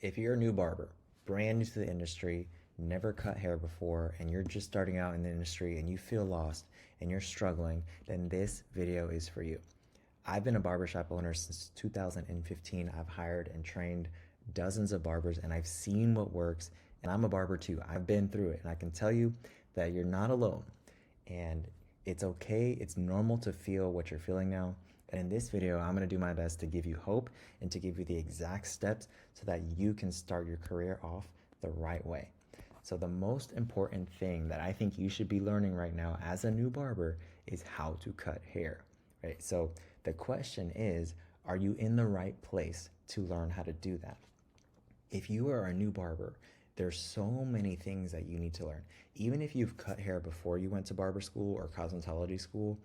If you're a new barber, brand new to the industry, never cut hair before, and you're just starting out in the industry and you feel lost and you're struggling, then this video is for you. I've been a barbershop owner since 2015. I've hired and trained dozens of barbers and I've seen what works, and I'm a barber too. I've been through it, and I can tell you that you're not alone. And it's okay, it's normal to feel what you're feeling now. And in this video, I'm gonna do my best to give you hope and to give you the exact steps so that you can start your career off the right way. So the most important thing that I think you should be learning right now as a new barber is how to cut hair, right? So the question is, are you in the right place to learn how to do that? If you are a new barber, there's so many things that you need to learn. Even if you've cut hair before you went to barber school or cosmetology school,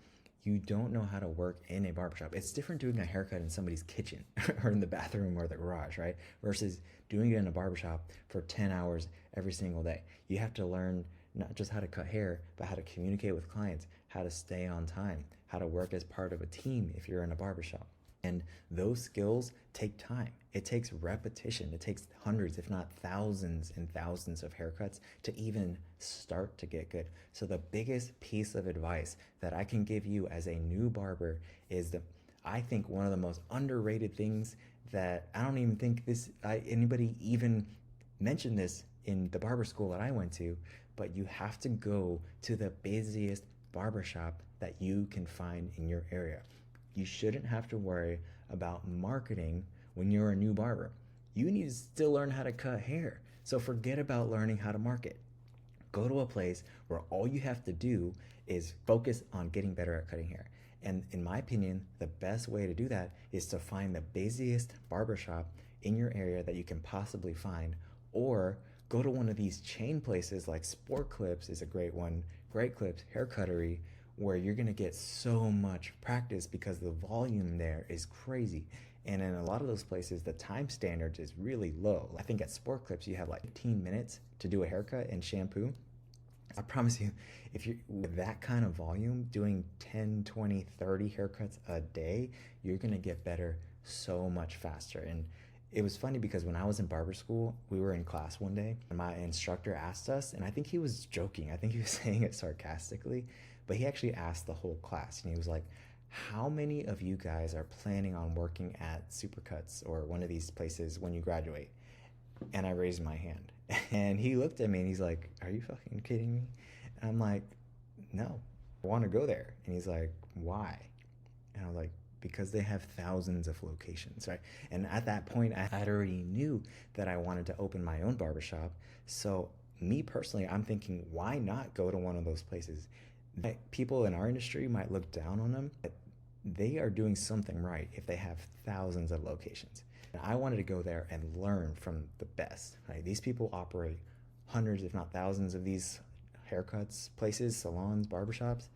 you don't know how to work in a barbershop. It's different doing a haircut in somebody's kitchen or in the bathroom or the garage, right? Versus doing it in a barbershop for 10 hours every single day. You have to learn not just how to cut hair, but how to communicate with clients, how to stay on time, how to work as part of a team if you're in a barbershop. And those skills take time. It takes repetition. It takes hundreds, if not thousands and thousands of haircuts to even start to get good. So the biggest piece of advice that I can give you as a new barber is I think one of the most underrated things that I don't even think anybody even mentioned this in the barber school that I went to, but you have to go to the busiest barbershop that you can find in your area. You shouldn't have to worry about marketing when you're a new barber. You need to still learn how to cut hair. So forget about learning how to market. Go to a place where all you have to do is focus on getting better at cutting hair. And in my opinion, the best way to do that is to find the busiest barbershop in your area that you can possibly find, or go to one of these chain places like Sport Clips is a great one, Great Clips, Hair Cuttery, where you're gonna get so much practice because the volume there is crazy. And in a lot of those places, the time standards is really low. I think at Sport Clips, you have like 15 minutes to do a haircut and shampoo. I promise you, if you're with that kind of volume, doing 10, 20, 30 haircuts a day, you're gonna get better so much faster. And it was funny because when I was in barber school, we were in class one day and my instructor asked us, and I think he was joking, I think he was saying it sarcastically, but he actually asked the whole class, and he was like, how many of you guys are planning on working at Supercuts or one of these places when you graduate? And I raised my hand. And he looked at me and he's like, are you fucking kidding me? And I'm like, no, I want to go there. And he's like, why? And I was like, because they have thousands of locations, right? And at that point, I had already knew that I wanted to open my own barbershop. So me personally, I'm thinking, why not go to one of those places? People in our industry might look down on them, but they are doing something right if they have thousands of locations. And I wanted to go there and learn from the best, right? These people operate hundreds, if not thousands of these haircuts, places, salons, barbershops.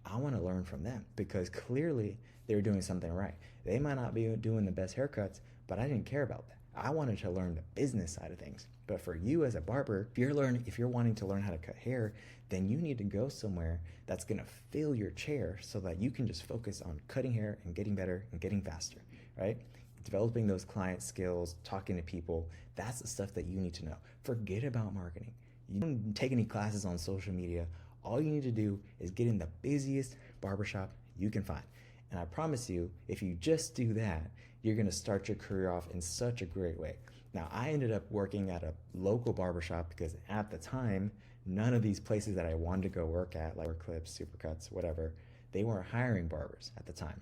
I want to learn from them because clearly they're doing something right. They might not be doing the best haircuts, but I didn't care about that. I wanted to learn the business side of things. But for you as a barber, if you're wanting to learn how to cut hair, then you need to go somewhere that's gonna fill your chair so that you can just focus on cutting hair and getting better and getting faster, right? Developing those client skills, talking to people, that's the stuff that you need to know. Forget about marketing. You don't take any classes on social media. All you need to do is get in the busiest barbershop you can find. And I promise you, if you just do that, you're gonna start your career off in such a great way. Now, I ended up working at a local barbershop because at the time, none of these places that I wanted to go work at, like Clips, Supercuts, whatever, they weren't hiring barbers at the time.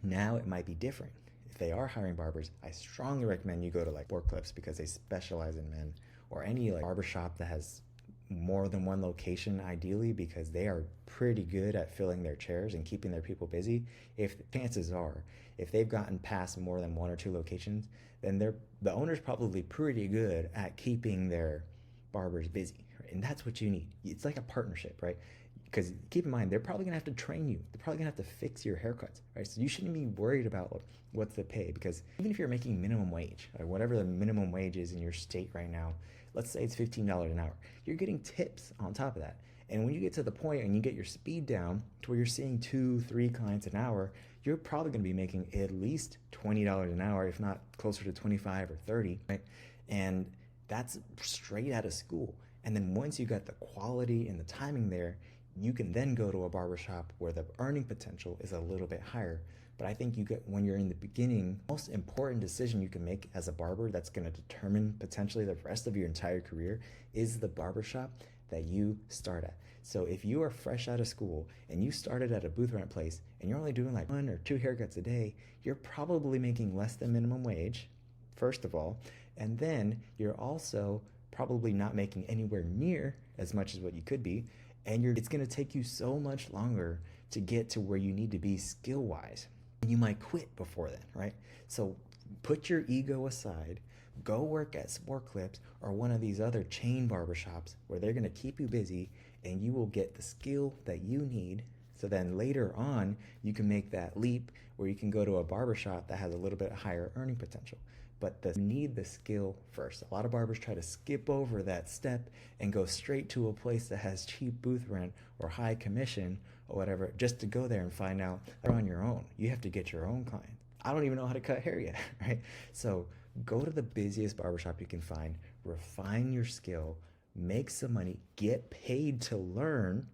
Now it might be different. If they are hiring barbers, I strongly recommend you go to like Sport Clips because they specialize in men, or any like barbershop that has more than one location ideally, because they are pretty good at filling their chairs and keeping their people busy. If chances are, if they've gotten past more than one or two locations, then the owner's probably pretty good at keeping their barbers busy, right? And that's what you need. It's like a partnership, right? Because keep in mind, they're probably gonna have to train you. They're probably gonna have to fix your haircuts, right? So you shouldn't be worried about what's the pay, because even if you're making minimum wage, or whatever the minimum wage is in your state right now, let's say it's $15 an hour, you're getting tips on top of that. And when you get to the point and you get your speed down to where you're seeing 2-3 clients an hour, you're probably gonna be making at least $20 an hour, if not closer to 25 or 30, right? And that's straight out of school. And then once you got the quality and the timing there, you can then go to a barbershop where the earning potential is a little bit higher. But I think when you're in the beginning, the most important decision you can make as a barber that's going to determine potentially the rest of your entire career is the barbershop that you start at. So if you are fresh out of school and you started at a booth rent place and you're only doing like 1 or 2 haircuts a day, you're probably making less than minimum wage, first of all, and then you're also probably not making anywhere near as much as what you could be, and it's going to take you so much longer to get to where you need to be skill-wise. You might quit before then, right? So put your ego aside, go work at Sport Clips or one of these other chain barbershops where they're going to keep you busy and you will get the skill that you need. So then later on, you can make that leap where you can go to a barbershop that has a little bit higher earning potential. But you need the skill first. A lot of barbers try to skip over that step and go straight to a place that has cheap booth rent or high commission or whatever, just to go there and find out they're on your own. You have to get your own client. I don't even know how to cut hair yet, right? So go to the busiest barbershop you can find, refine your skill, make some money, get paid to learn,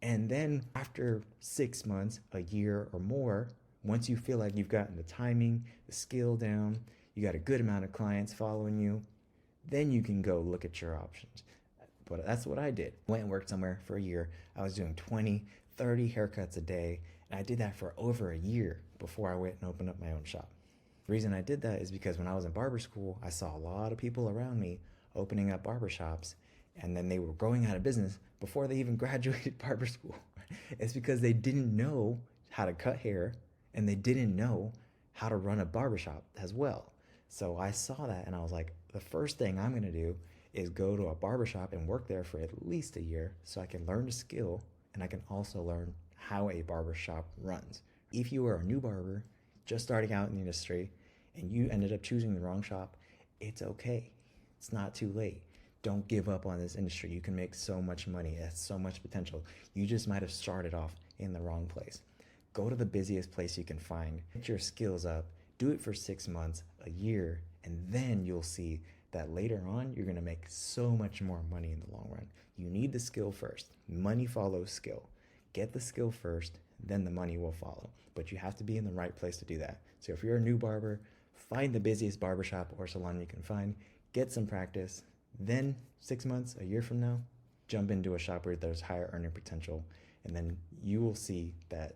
and then after 6 months, a year or more, once you feel like you've gotten the timing, the skill down, you got a good amount of clients following you, then you can go look at your options. But that's what I did. Went and worked somewhere for a year. I was doing 20, 30 haircuts a day, and I did that for over a year before I went and opened up my own shop. The reason I did that is because when I was in barber school, I saw a lot of people around me opening up barbershops, and then they were going out of business before they even graduated barber school. It's because they didn't know how to cut hair, and they didn't know how to run a barbershop as well. So I saw that and I was like, the first thing I'm gonna do is go to a barbershop and work there for at least a year so I can learn the skill and I can also learn how a barbershop runs. If you are a new barber just starting out in the industry and you ended up choosing the wrong shop, it's okay. It's not too late. Don't give up on this industry. You can make so much money. It has so much potential. You just might have started off in the wrong place. Go to the busiest place you can find, get your skills up, do it for 6 months, a year, and then you'll see that later on, you're gonna make so much more money in the long run. You need the skill first. Money follows skill. Get the skill first, then the money will follow. But you have to be in the right place to do that. So if you're a new barber, find the busiest barbershop or salon you can find, get some practice, then 6 months, a year from now, jump into a shop where there's higher earning potential, and then you will see that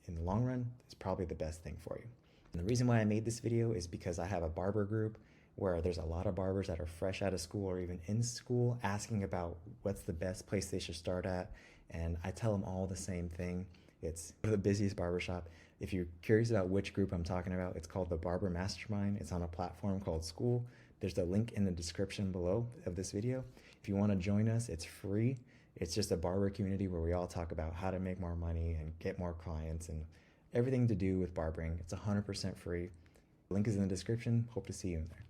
in the long run, it's probably the best thing for you. And the reason why I made this video is because I have a barber group where there's a lot of barbers that are fresh out of school or even in school asking about what's the best place they should start at. And I tell them all the same thing. It's the busiest barbershop. If you're curious about which group I'm talking about, it's called the Barber Mastermind. It's on a platform called Skool. There's a link in the description below of this video. If you want to join us, it's free. It's just a barber community where we all talk about how to make more money and get more clients and everything to do with barbering. It's 100% free. The link is in the description. Hope to see you in there.